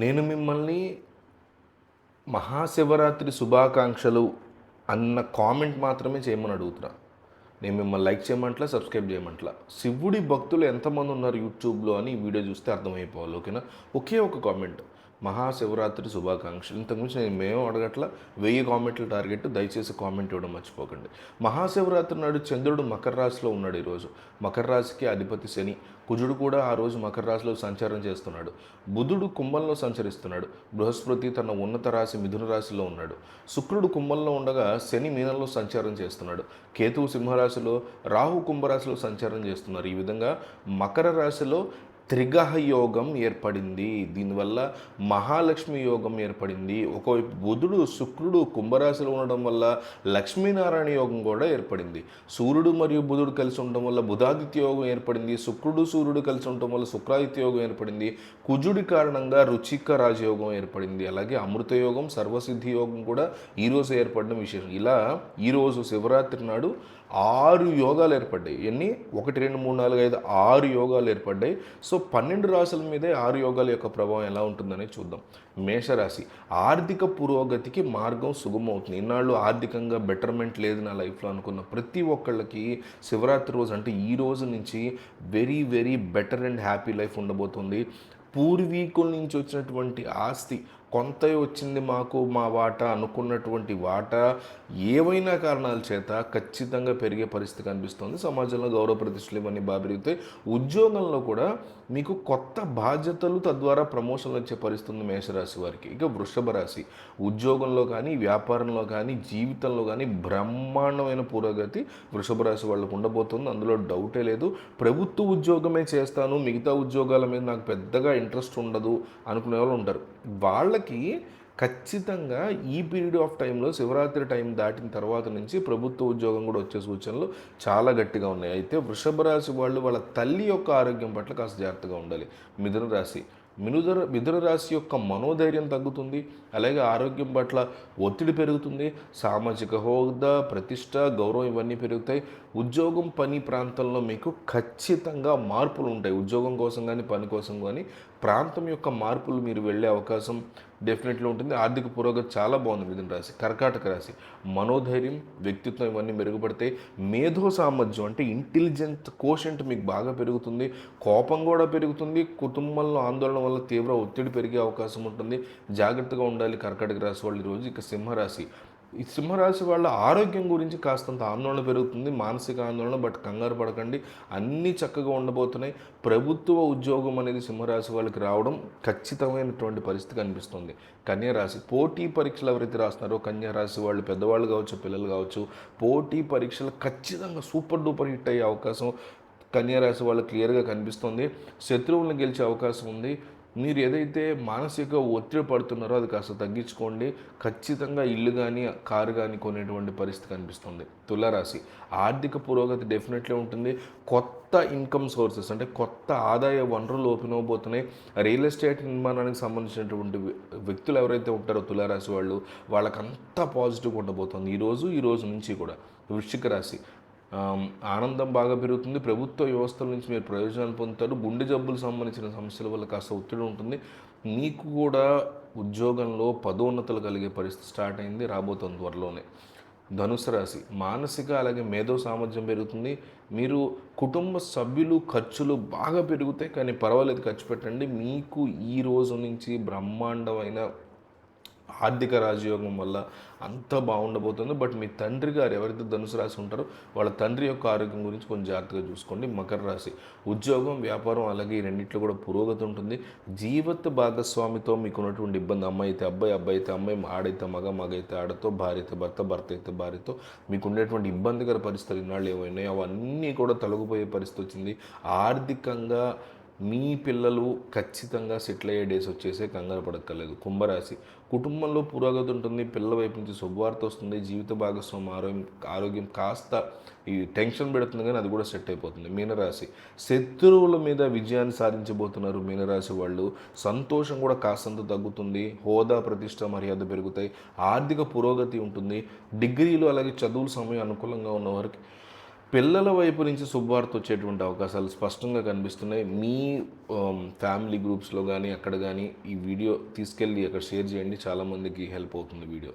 నేను మిమ్మల్ని మహాశివరాత్రి శుభాకాంక్షలు అన్న కామెంట్ మాత్రమే చేయమని అడుగుతున్నా. నేను మిమ్మల్ని లైక్ చేయమంటలా, సబ్స్క్రైబ్ చేయమంటలా. శివుడి భక్తులు ఎంతమంది ఉన్నారు యూట్యూబ్లో అని ఈ వీడియో చూస్తే అర్థమైపోవాలి. ఓకేనా? ఒకే ఒక కామెంట్, మహాశివరాత్రి శుభాకాంక్షలు. ఇంతకుమించి మేము అడగట్లా. 1000 కామెంట్లు టార్గెట్. దయచేసి కామెంట్ ఇవ్వడం మర్చిపోకండి. మహాశివరాత్రి నాడు చంద్రుడు మకర రాశిలో ఉన్నాడు. ఈరోజు మకర రాశికి అధిపతి శని. కుజుడు కూడా ఆ రోజు మకర రాశిలో సంచారం చేస్తున్నాడు. బుధుడు కుంభంలో సంచరిస్తున్నాడు. బృహస్పతి తన ఉన్నత రాశి మిథున రాశిలో ఉన్నాడు. శుక్రుడు కుంభంలో ఉండగా శని మీనంలో సంచారం చేస్తున్నాడు. కేతువు సింహరాశిలో, రాహు కుంభరాశిలో సంచారం చేస్తున్నారు. ఈ విధంగా మకర రాశిలో త్రిగ్రహ యోగం ఏర్పడింది. దీనివల్ల మహాలక్ష్మి యోగం ఏర్పడింది. ఒకవైపు బుధుడు శుక్రుడు కుంభరాశిలో ఉండడం వల్ల లక్ష్మీనారాయణ యోగం కూడా ఏర్పడింది. సూర్యుడు మరియు బుధుడు కలిసి ఉండడం వల్ల బుధాదిత్య యోగం ఏర్పడింది. శుక్రుడు సూర్యుడు కలిసి ఉండడం వల్ల శుక్రాదిత్య యోగం ఏర్పడింది. కుజుడి కారణంగా రుచిక రాజయోగం ఏర్పడింది. అలాగే అమృత యోగం, సర్వసిద్ధి యోగం కూడా ఈరోజు ఏర్పడడం విశేషం. ఇలా ఈరోజు శివరాత్రి నాడు 6 యోగాలు ఏర్పడ్డాయి. ఎన్ని? 1 2 3 4 5 6 యోగాలు ఏర్పడ్డాయి. సో 12 రాశుల మీదే 6 యోగాల యొక్క ప్రభావం ఎలా ఉంటుందని చూద్దాం. మేషరాశి, ఆర్థిక పురోగతికి మార్గం సుగమవుతుంది. ఇన్నాళ్ళు ఆర్థికంగా బెటర్మెంట్ లేదు నా లైఫ్లో అనుకున్న ప్రతి ఒక్కళ్ళకి శివరాత్రి రోజు అంటే ఈ రోజు నుంచి very very better and happy life ఉండబోతుంది. పూర్వీకుల నుంచి వచ్చినటువంటి ఆస్తి కొంత వచ్చింది మాకు, మా వాటా అనుకున్నటువంటి వాటా ఏవైనా కారణాల చేత ఖచ్చితంగా పెరిగే పరిస్థితి కనిపిస్తుంది. సమాజంలో గౌరవ ప్రతిష్టలు ఇవన్నీ బాగా పెరుగుతాయి. ఉద్యోగంలో కూడా మీకు కొత్త బాధ్యతలు, తద్వారా ప్రమోషన్లు వచ్చే పరిస్థితి మేషరాశి వారికి. ఇక వృషభ రాశి, ఉద్యోగంలో కానీ, వ్యాపారంలో కానీ, జీవితంలో కానీ బ్రహ్మాండమైన పురోగతి వృషభ రాశి వాళ్ళకు ఉండబోతుంది. అందులో డౌటే లేదు. ప్రభుత్వ ఉద్యోగమే చేస్తాను, మిగతా ఉద్యోగాల మీద నాకు పెద్దగా ఇంట్రెస్ట్ ఉండదు అనుకునే వాళ్ళు ఉంటారు. వాళ్ళకి ఖచ్చితంగా ఈ పీరియడ్ ఆఫ్ టైంలో శివరాత్రి టైం దాటిన తర్వాత నుంచి ప్రభుత్వ ఉద్యోగం కూడా వచ్చే సూచనలు చాలా గట్టిగా ఉన్నాయి. అయితే వృషభ రాశి వాళ్ళు వాళ్ళ తల్లి యొక్క ఆరోగ్యం పట్ల కాస్త జాగ్రత్తగా ఉండాలి. మిథున రాశి, మిథున రాశి యొక్క మనోధైర్యం తగ్గుతుంది. అలాగే ఆరోగ్యం పట్ల ఒత్తిడి పెరుగుతుంది. సామాజిక హోదా, ప్రతిష్ట, గౌరవం ఇవన్నీ పెరుగుతాయి. ఉద్యోగం, పని ప్రాంతంలో మీకు ఖచ్చితంగా మార్పులు ఉంటాయి. ఉద్యోగం కోసం కానీ, పని కోసం కానీ ప్రాంతం యొక్క మార్పులు మీరు వెళ్ళే అవకాశం డెఫినెట్లీ ఉంటుంది. ఆర్థిక పురోగతి చాలా బాగుంది. మిథున రాశి. కర్కాటక రాశి, మనోధైర్యం, వ్యక్తిత్వం ఇవన్నీ మెరుగుపడతాయి. మేధో సామర్థ్యం అంటే ఇంటెలిజెంట్ కోషెంట్ మీకు బాగా పెరుగుతుంది. కోపం కూడా పెరుగుతుంది. కుటుంబంలో ఆందోళన వల్ల తీవ్ర ఒత్తిడి పెరిగే అవకాశం ఉంటుంది. జాగ్రత్తగా ఉండాలి కర్కాటక రాశి వాళ్ళు ఈరోజు. ఇక సింహరాశి, ఈ సింహరాశి వాళ్ళ ఆరోగ్యం గురించి కాస్తంత ఆందోళన పెరుగుతుంది, మానసిక ఆందోళన. బట్ కంగారు పడకండి, అన్నీ చక్కగా ఉండబోతున్నాయి. ప్రభుత్వ ఉద్యోగం అనేది సింహరాశి వాళ్ళకి రావడం ఖచ్చితమైనటువంటి పరిస్థితి కనిపిస్తుంది. కన్యారాశి, పోటీ పరీక్షలు ఎవరైతే రాస్తున్నారో కన్యారాశి వాళ్ళు, పెద్దవాళ్ళు కావచ్చు, పిల్లలు కావచ్చు, పోటీ పరీక్షలు ఖచ్చితంగా సూపర్ డూపర్ హిట్ అయ్యే అవకాశం కన్యారాశి వాళ్ళు క్లియర్గా కనిపిస్తుంది. శత్రువులను గెలిచే అవకాశం ఉంది. మీరు ఏదైతే మానసిక ఒత్తిడి పడుతున్నారో అది కాస్త తగ్గించుకోండి. ఖచ్చితంగా ఇల్లు కానీ, కారు కానీ కొనేటువంటి పరిస్థితి కనిపిస్తుంది. తులారాశి, ఆర్థిక పురోగతి డెఫినెట్లీ ఉంటుంది. కొత్త ఇన్కమ్ సోర్సెస్ అంటే కొత్త ఆదాయ వనరులు ఓపెన్ అవబోతున్నాయి. రియల్ ఎస్టేట్ నిర్మాణానికి సంబంధించినటువంటి వ్యక్తులు ఎవరైతే ఉంటారో తులారాశి వాళ్ళు, వాళ్ళకంతా పాజిటివ్గా ఉండబోతుంది ఈ రోజు నుంచి కూడా. వృశ్చిక రాశి, ఆనందం బాగా పెరుగుతుంది. ప్రభుత్వ వ్యవస్థల నుంచి మీరు ప్రయోజనాలు పొందుతారు. గుండె జబ్బులకు సంబంధించిన సమస్యల వల్ల కాస్త ఒత్తిడి ఉంటుంది. మీకు కూడా ఉద్యోగంలో పదోన్నతులు కలిగే పరిస్థితి స్టార్ట్ అయింది, రాబోతుంది త్వరలోనే. ధనుసు రాశి, మానసిక అలాగే మేధో సామర్థ్యం పెరుగుతుంది. మీరు కుటుంబ సభ్యులు ఖర్చులు బాగా పెరుగుతాయి, కానీ పర్వాలేదు, ఖర్చు పెట్టండి. మీకు ఈ రోజు నుంచి బ్రహ్మాండమైన ఆర్థిక రాజయోగం వల్ల అంతా బాగుండబోతుంది. బట్ మీ తండ్రి గారు ఎవరైతే ధనుసు రాశి ఉంటారో వాళ్ళ తండ్రి యొక్క ఆరోగ్యం గురించి కొంచెం జాగ్రత్తగా చూసుకోండి. మకర రాశి, ఉద్యోగం, వ్యాపారం అలాగే ఈ రెండింటిలో కూడా పురోగతి ఉంటుంది. జీవిత భాగస్వామితో మీకు ఉన్నటువంటి ఇబ్బంది, అమ్మాయి అయితే అబ్బాయి, అబ్బాయి అయితే అమ్మాయి, ఆడైతే మగ, మగ అయితే ఆడతో, భార్య అయితే భర్త, భర్త అయితే భార్యతో మీకు ఉండేటువంటి ఇబ్బందికర పరిస్థితులు ఇన్నాళ్ళు ఏమైనాయి అవన్నీ కూడా తొలగిపోయే పరిస్థితి వచ్చింది. ఆర్థికంగా మీ పిల్లలు ఖచ్చితంగా సెటిల్ అయ్యే డేస్ వచ్చేసే, కంగారు పడక్కర్లేదు. కుంభరాశి, కుటుంబంలో పురోగతి ఉంటుంది. పిల్లల వైపు నుంచి శుభవార్త వస్తుంది. జీవిత భాగస్వామి ఆరోగ్యం కాస్త ఈ టెన్షన్ పెడుతుంది, కానీ అది కూడా సెట్ అయిపోతుంది. మీనరాశి, శత్రువుల మీద విజయాన్ని సాధించబోతున్నారు మీనరాశి వాళ్ళు. సంతోషం కూడా కాస్తంత తగ్గుతుంది. హోదా, ప్రతిష్ట, మర్యాద పెరుగుతాయి. ఆర్థిక పురోగతి ఉంటుంది. డిగ్రీలు అలాగే చదువుల సమయం అనుకూలంగా ఉన్నవారికి పిల్లల వైపు నుంచి శుభవార్త వచ్చేటువంటి అవకాశాలు స్పష్టంగా కనిపిస్తున్నాయి. మీ ఫ్యామిలీ గ్రూప్స్‌లో గానీ, అక్కడ గానీ ఈ వీడియో తీసుకెళ్ళి అక్కడ షేర్ చేయండి. చాలామందికి హెల్ప్ అవుతుంది వీడియో.